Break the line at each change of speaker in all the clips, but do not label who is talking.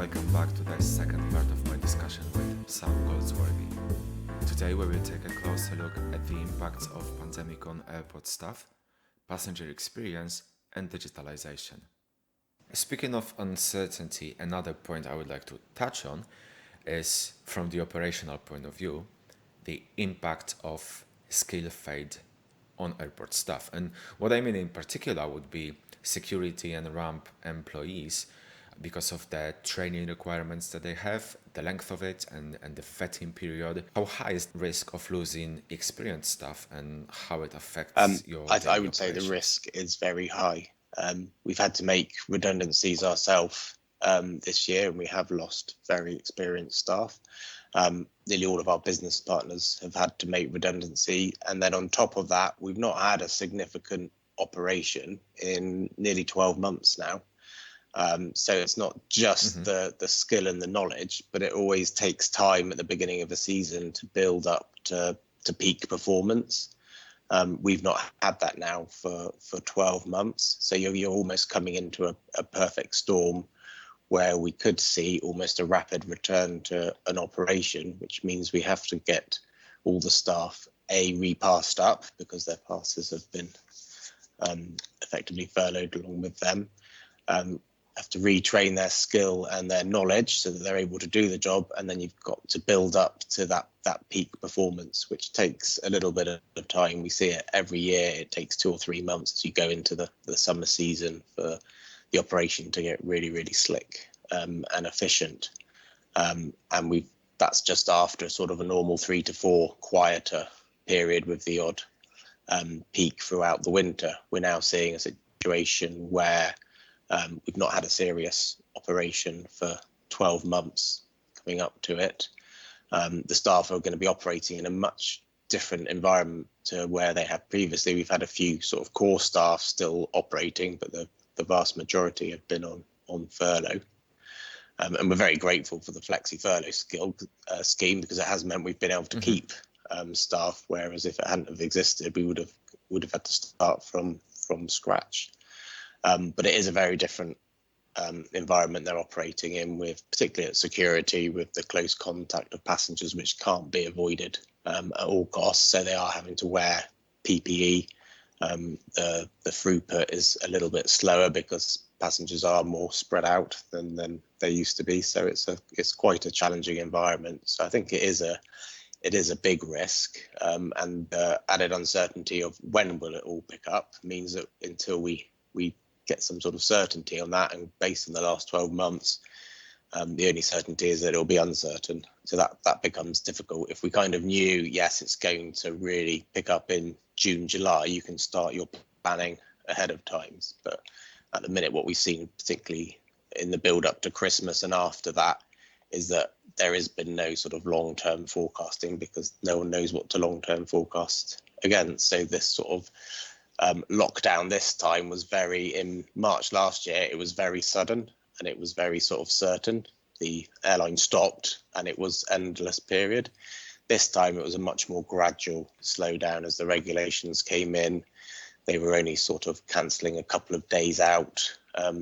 welcome back to the second part of my discussion with Sam Goldsworthy. Today we will take a closer look at the impacts of pandemic on airport staff, passenger experience and digitalisation. Speaking of uncertainty, another point I would like to touch on is, from the operational point of view, the impact of skill fade on airport staff. And what I mean in particular would be security and ramp employees, because of the training requirements that they have, the length of it, and the vetting period. How high is the risk of losing experienced staff, and how it affects your
I would say the risk is very high. We've had to make redundancies ourselves this year, and we have lost very experienced staff. Nearly all of our business partners have had to make redundancy. And then on top of that, we've not had a significant operation in nearly 12 months now. So it's not just the skill and the knowledge, but it always takes time at the beginning of a season to build up to peak performance. We've not had that now for 12 months. So you're almost coming into a perfect storm where we could see almost a rapid return to an operation, which means we have to get all the staff repassed up because their passes have been effectively furloughed along with them. Have to retrain their skill and their knowledge so that they're able to do the job, and then you've got to build up to that peak performance, which takes a little bit of time. We see it every year. It takes 2 or 3 months as you go into the summer season for the operation to get really, really slick and efficient. And that's just after sort of a normal 3 to 4 quieter period with the odd peak throughout the winter. We're now seeing a situation where we've not had a serious operation for 12 months coming up to it. The staff are going to be operating in a much different environment to where they have previously. We've had a few sort of core staff still operating, but the vast majority have been on furlough. And we're very grateful for the flexi furlough scheme, because it has meant we've been able to keep staff, whereas if it hadn't have existed, we would have had to start from scratch. But it is a very different environment they're operating in, with particularly at security, with the close contact of passengers, which can't be avoided at all costs. So they are having to wear PPE. The throughput is a little bit slower because passengers are more spread out than they used to be. So it's quite a challenging environment. So I think it is a big risk, and the added uncertainty of when will it all pick up means that until we get some sort of certainty on that, and based on the last 12 months, the only certainty is that it'll be uncertain. So that becomes difficult. If we kind of knew, yes, it's going to really pick up in June, July, you can start your planning ahead of times. But at the minute, what we've seen, particularly in the build up to Christmas and after that, is that there has been no sort of long-term forecasting, because no one knows what to long-term forecast against. So this sort of lockdown this time was in March last year, it was very sudden and it was very sort of certain. The airline stopped and it was endless period. This time it was a much more gradual slowdown as the regulations came in. They were only sort of cancelling a couple of days out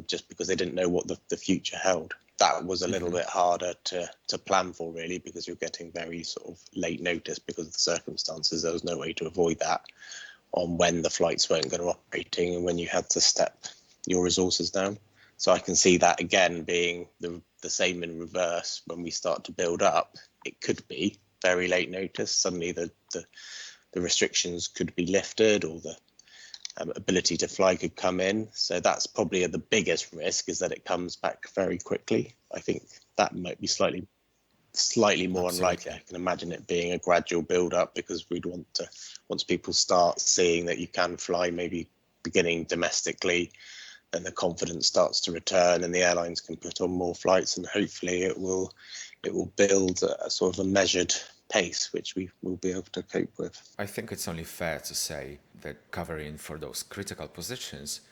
just because they didn't know what the future held. That was a little bit harder to plan for, really, because you're getting very sort of late notice because of the circumstances. There was no way to avoid that on when the flights weren't going to operating and when you had to step your resources down. So I can see that again being the same in reverse. When we start to build up, it could be very late notice. Suddenly the restrictions could be lifted, or the ability to fly could come in. So that's probably the biggest risk, is that it comes back very quickly. I think that might be slightly more unlikely. I can imagine it being a gradual build up, because we'd want to, once people start seeing that you can fly, maybe beginning domestically, then the confidence starts to return and the airlines can put on more flights, and hopefully it will build a sort of a measured pace which we will be able to cope with.
I think it's only fair to say that covering for those critical positions,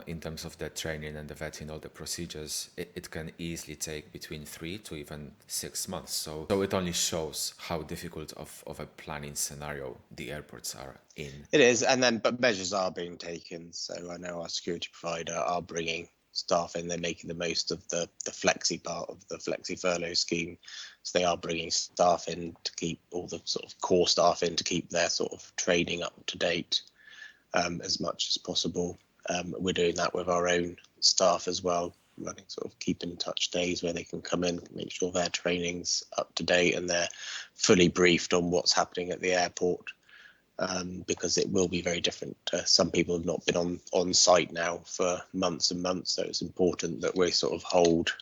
in terms of the training and the vetting, all the procedures, it can easily take between 3 to even 6 months. So it only shows how difficult of a planning scenario the airports are in.
It is, but measures are being taken. So I know our security provider are bringing staffing. They're making the most of the flexi part of the flexi furlough scheme. So they are bringing staff in to keep all the sort of core staff in to keep their sort of training up to date as much as possible. We're doing that with our own staff as well, running sort of keep in touch days where they can come in, make sure their training's up to date and they're fully briefed on what's happening at the airport. Because it will be very different. Some people have not been on site now for months and months, so it's important that we sort of hold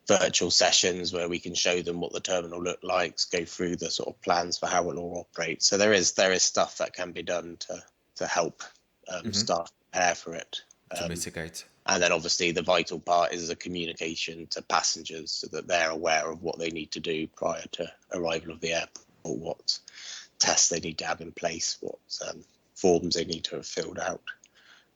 virtual sessions where we can show them what the terminal looks like, go through the sort of plans for how it will operate. So there is stuff that can be done to help staff prepare for it.
To mitigate.
And then obviously the vital part is the communication to passengers so that they're aware of what they need to do prior to arrival of the airport, what tests they need to have in place, what forms they need to have filled out,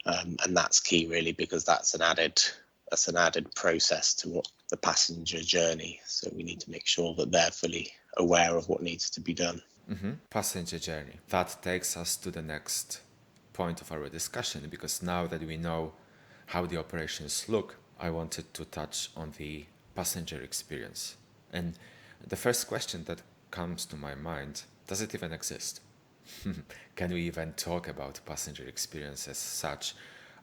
and that's key really, because that's an added process to what the passenger journey. So we need to make sure that they're fully aware of what needs to be done.
Passenger journey. That takes us to the next point of our discussion, because now that we know how the operations look, I wanted to touch on the passenger experience. And the first question that comes to my mind: does it even exist? Can we even talk about passenger experience as such,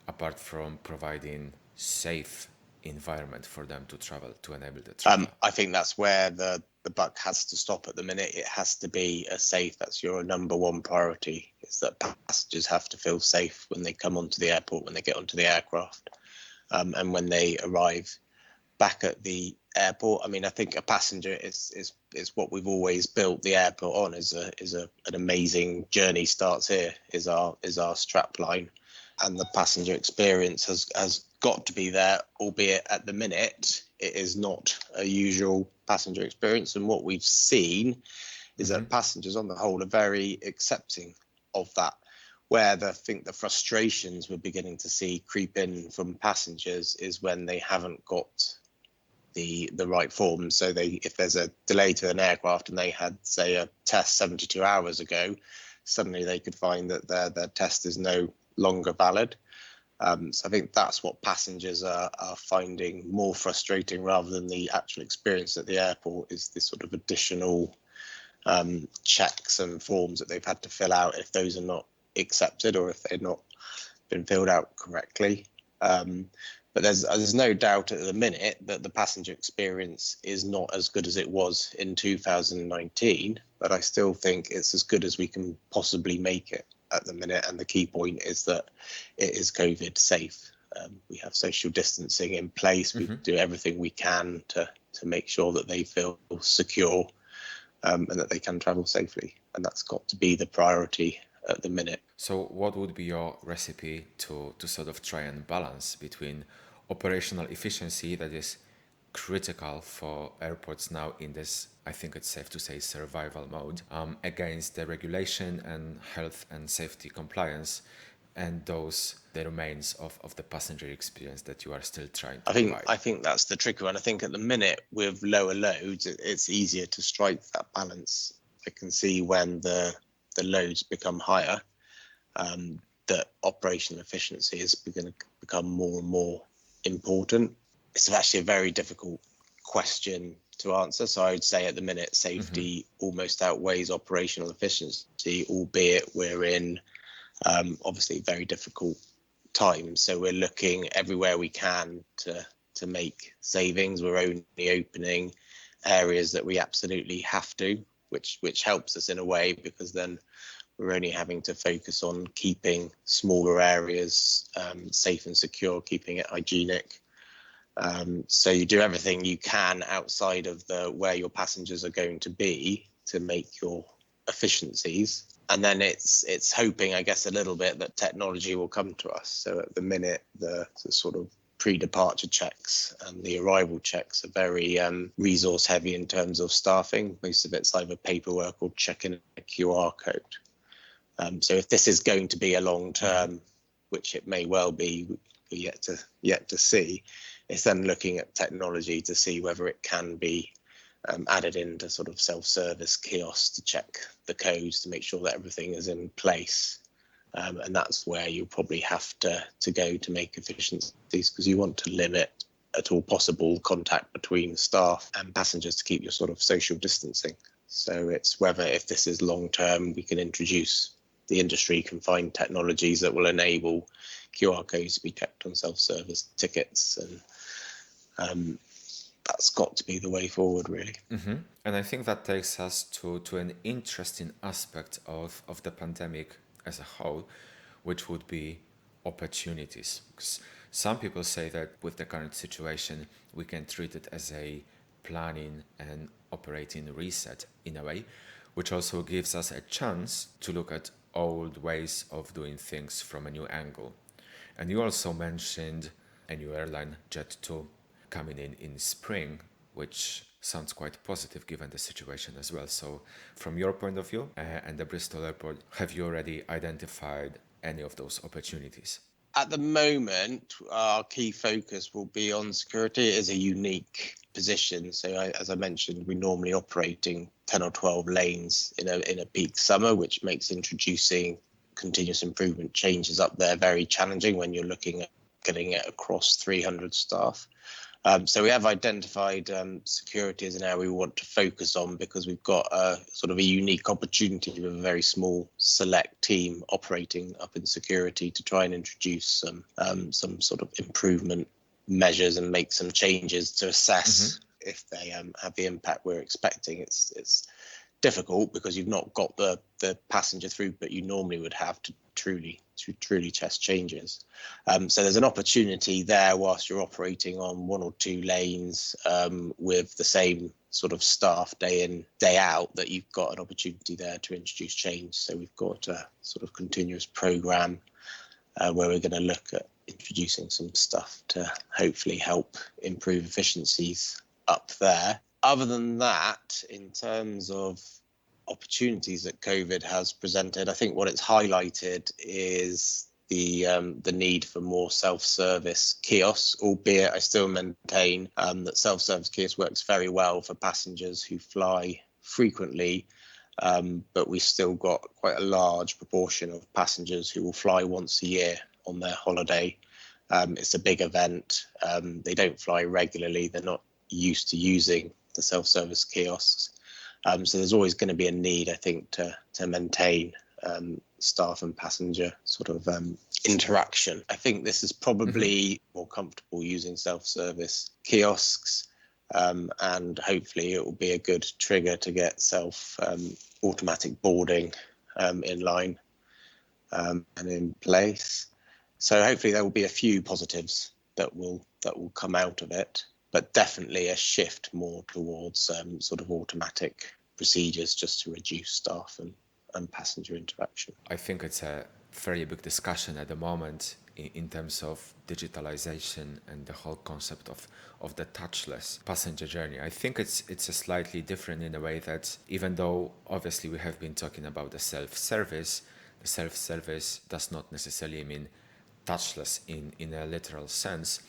apart from providing safe environment for them to travel, to enable the travel?
I think that's where the buck has to stop at the minute. It has to be a safe. That's your number one priority, is that passengers have to feel safe when they come onto the airport, when they get onto the aircraft, and when they arrive back at the airport. I mean, I think a passenger is what we've always built the airport on. Is an amazing journey starts here. Is our strap line, and the passenger experience has got to be there. Albeit at the minute, it is not a usual passenger experience. And what we've seen is that passengers, on the whole, are very accepting of that. Where I think the frustrations we're beginning to see creep in from passengers is when they haven't got the right form. So if there's a delay to an aircraft and they had, say, a test 72 hours ago, suddenly they could find that their test is no longer valid. So I think that's what passengers are finding more frustrating, rather than the actual experience at the airport, is this sort of additional checks and forms that they've had to fill out if those are not accepted or if they've not been filled out correctly. But there's no doubt at the minute that the passenger experience is not as good as it was in 2019, but I still think it's as good as we can possibly make it at the minute. And the key point is that it is COVID safe. We have social distancing in place. We do everything we can to make sure that they feel secure and that they can travel safely. And that's got to be the priority at the minute.
So what would be your recipe to sort of try and balance between operational efficiency, that is critical for airports now in this, I think it's safe to say, survival mode, against the regulation and health and safety compliance, and the remains of the passenger experience that you are still trying to provide?
I think that's the tricky one. I think at the minute, with lower loads, it's easier to strike that balance. I can see when the loads become higher, that operational efficiency is going to become more and more important. It's actually a very difficult question to answer. So I would say at the minute, safety almost outweighs operational efficiency, albeit we're in obviously very difficult times. So we're looking everywhere we can to make savings. We're only opening areas that we absolutely have to, which helps us in a way, because then we're only having to focus on keeping smaller areas safe and secure, keeping it hygienic. So you do everything you can outside of where your passengers are going to be to make your efficiencies. And then it's hoping, I guess, a little bit that technology will come to us. So at the minute, the sort of pre-departure checks and the arrival checks are very resource heavy in terms of staffing. Most of it's either paperwork or checking a QR code. So if this is going to be a long term, which it may well be, we're yet to see, it's then looking at technology to see whether it can be added into sort of self-service kiosks to check the codes to make sure that everything is in place. And that's where you'll probably have to go to make efficiencies, because you want to limit at all possible contact between staff and passengers to keep your sort of social distancing. So it's whether, if this is long term, we can introduce, the industry can find technologies that will enable QR codes to be checked on self-service tickets, and that's got to be the way forward, really.
And I think that takes us to an interesting aspect of the pandemic as a whole, which would be opportunities. Because some people say that with the current situation, we can treat it as a planning and operating reset in a way, which also gives us a chance to look at old ways of doing things from a new angle. And you also mentioned a new airline, Jet2, coming in spring, which sounds quite positive given the situation as well. So from your point of view and the Bristol airport, have you already identified any of those opportunities?
At the moment, our key focus will be on security. It is a unique position. So as I mentioned, we're normally operating 10 or 12 lanes in a peak summer, which makes introducing continuous improvement changes up there very challenging when you're looking at getting it across 300 staff. So we have identified security as an area we want to focus on, because we've got a sort of a unique opportunity with a very small select team operating up in security to try and introduce some sort of improvement measures and make some changes to assess if they have the impact we're expecting. It's difficult because you've not got the passenger throughput you normally would have to truly test changes. So there's an opportunity there whilst you're operating on one or two lanes with the same sort of staff day in, day out, that you've got an opportunity there to introduce change. So we've got a sort of continuous program where we're going to look at introducing some stuff to hopefully help improve efficiencies up there. Other than that, in terms of opportunities that COVID has presented, I think what it's highlighted is the need for more self-service kiosks, albeit I still maintain that self-service kiosks works very well for passengers who fly frequently, but we've still got quite a large proportion of passengers who will fly once a year on their holiday. It's a big event. They don't fly regularly. They're not used to using the self-service kiosks. So there's always going to be a need, I think, to maintain staff and passenger sort of interaction. I think this is probably more comfortable using self-service kiosks, and hopefully it will be a good trigger to get automatic boarding in line and in place. So hopefully there will be a few positives that will come out of it, but definitely a shift more towards sort of automatic procedures just to reduce staff and passenger interaction.
I think it's a very big discussion at the moment in terms of digitalisation and the whole concept of the touchless passenger journey. I think it's a slightly different in a way that, even though obviously we have been talking about the self-service does not necessarily mean touchless in a literal sense.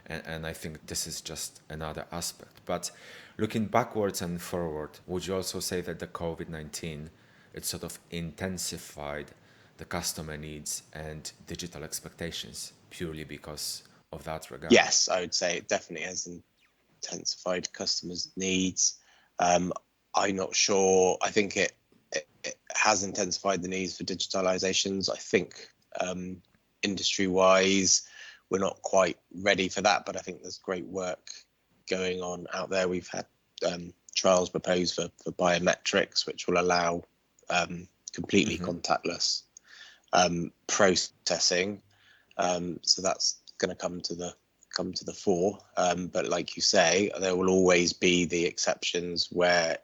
And I think this is just another aspect. But looking backwards and forward, would you also say that the COVID-19, it sort of intensified the customer needs and digital expectations purely because of that regard?
Yes, I would say it definitely has intensified customers' needs. I'm not sure. I think it has intensified the needs for digitalizations. I think industry-wise, we're not quite ready for that, but I think there's great work going on out there. We've had trials proposed for biometrics, which will allow completely contactless processing. So that's going to come to the fore. But like you say, there will always be the exceptions where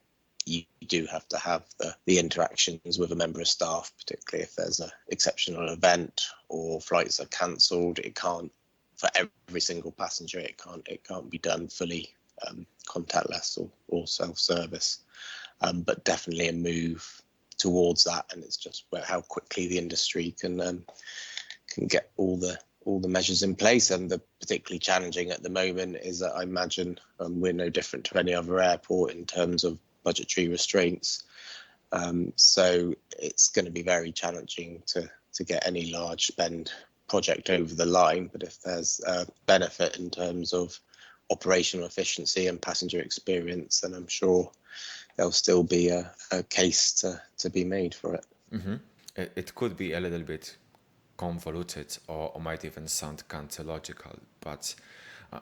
you do have to have the interactions with a member of staff, particularly if there's an exceptional event or flights are cancelled. It can't, for every single passenger, it can't be done fully contactless or self-service. But definitely a move towards that, and it's just how quickly the industry can get all the measures in place. And the particularly challenging at the moment is that I imagine we're no different to any other airport in terms of budgetary restraints. So it's going to be very challenging to to get any large spend project over the line. But if there's a benefit in terms of operational efficiency and passenger experience, then I'm sure there'll still be a case to be made for it.
Mm-hmm. It could be a little bit convoluted or might even sound counterlogical, but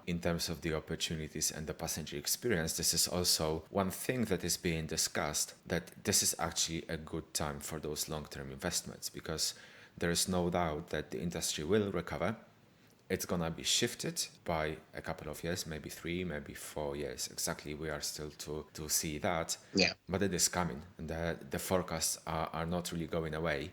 in terms of the opportunities and the passenger experience, this is also one thing that is being discussed, that this is actually a good time for those long-term investments, because there is no doubt that the industry will recover. It's gonna be shifted by a couple of years, maybe 3, maybe 4 years. Exactly, we are still to see that.
Yeah.
But it is coming, and the forecasts are not really going away.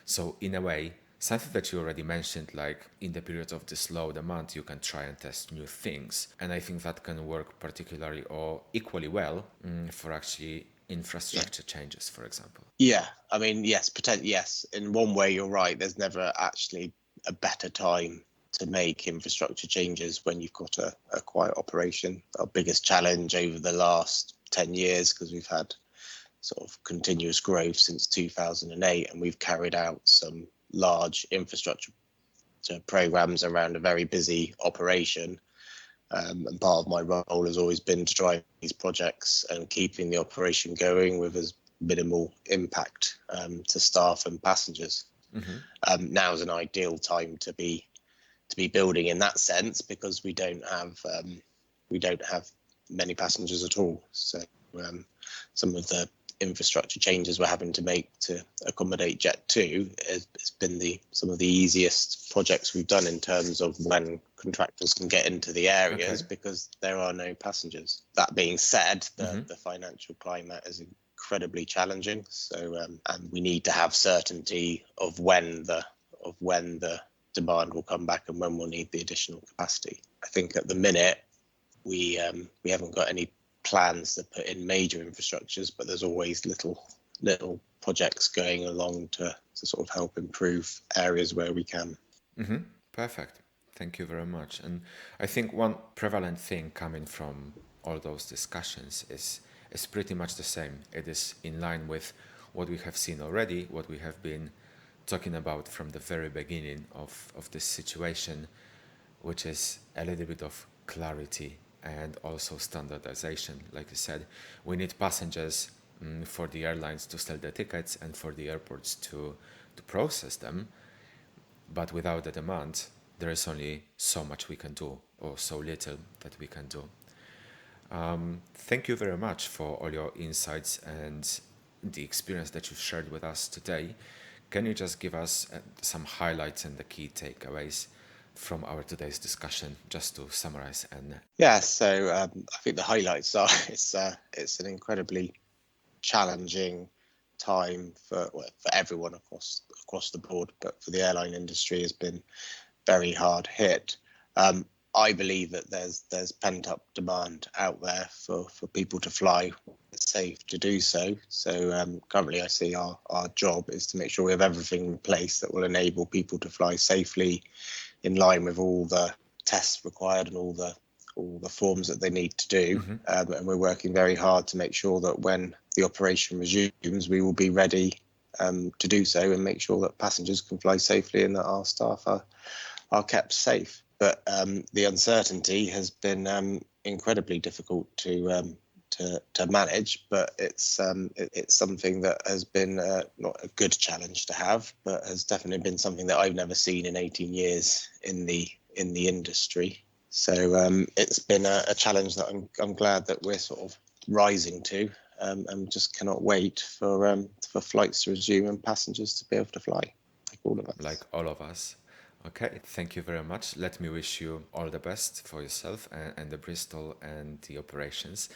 So in a way, something that you already mentioned, like in the period of this low demand, you can try and test new things. And I think that can work particularly or equally well for actually infrastructure changes, for example.
Yeah, I mean, yes, yes. In one way, you're right. There's never actually a better time to make infrastructure changes when you've got a quiet operation. Our biggest challenge over the last 10 years, because we've had sort of continuous growth since 2008, and we've carried out some large infrastructure programs around a very busy operation. And part of my role has always been to drive these projects and keeping the operation going with as minimal impact to staff and passengers. Mm-hmm. Now is an ideal time to be building in that sense, because we don't have many passengers at all. So some of the infrastructure changes we're having to make to accommodate Jet 2 has been some of the easiest projects we've done in terms of when contractors can get into the areas, because there are no passengers. That being said, the financial climate is incredibly challenging. So and we need to have certainty of when the demand will come back and when we'll need the additional capacity. I think at the minute we haven't got any plans to put in major infrastructures, but there's always little projects going along to sort of help improve areas where we can.
Mm-hmm. Perfect. Thank you very much. And I think one prevalent thing coming from all those discussions is pretty much the same. It is in line with what we have seen already, what we have been talking about from the very beginning of this situation, which is a little bit of clarity and also standardization. Like you said, we need passengers for the airlines to sell the tickets and for the airports to process them. But without the demand, there is only so much we can do, or so little that we can do. Thank you very much for all your insights and the experience that you've shared with us today. Can you just give us some highlights and the key takeaways from our today's discussion, just to summarize?
Yeah, so I think the highlights are it's an incredibly challenging time for everyone across the board, but for the airline industry has been very hard hit. I believe that there's pent up demand out there for people to fly. It's safe to do so. So currently I see our job is to make sure we have everything in place that will enable people to fly safely in line with all the tests required and all the forms that they need to do. Mm-hmm. And we're working very hard to make sure that when the operation resumes, we will be ready to do so and make sure that passengers can fly safely and that our staff are kept safe. But the uncertainty has been incredibly difficult to manage. But it's something that has been not a good challenge to have, but has definitely been something that I've never seen in 18 years in the industry. So it's been a challenge that I'm glad that we're sort of rising to, and just cannot wait for flights to resume and passengers to be able to fly, like all of us.
Like all of us. Okay, thank you very much. Let me wish you all the best for yourself and the Bristol and the operations,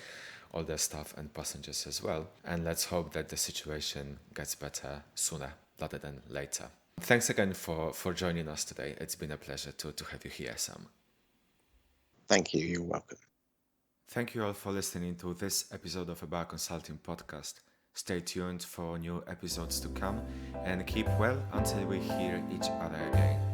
all the staff and passengers as well. And let's hope that the situation gets better sooner rather than later. Thanks again for joining us today. It's been a pleasure to have you here, Sam.
Thank you. You're welcome.
Thank you all for listening to this episode of About Consulting Podcast. Stay tuned for new episodes to come and keep well until we hear each other again.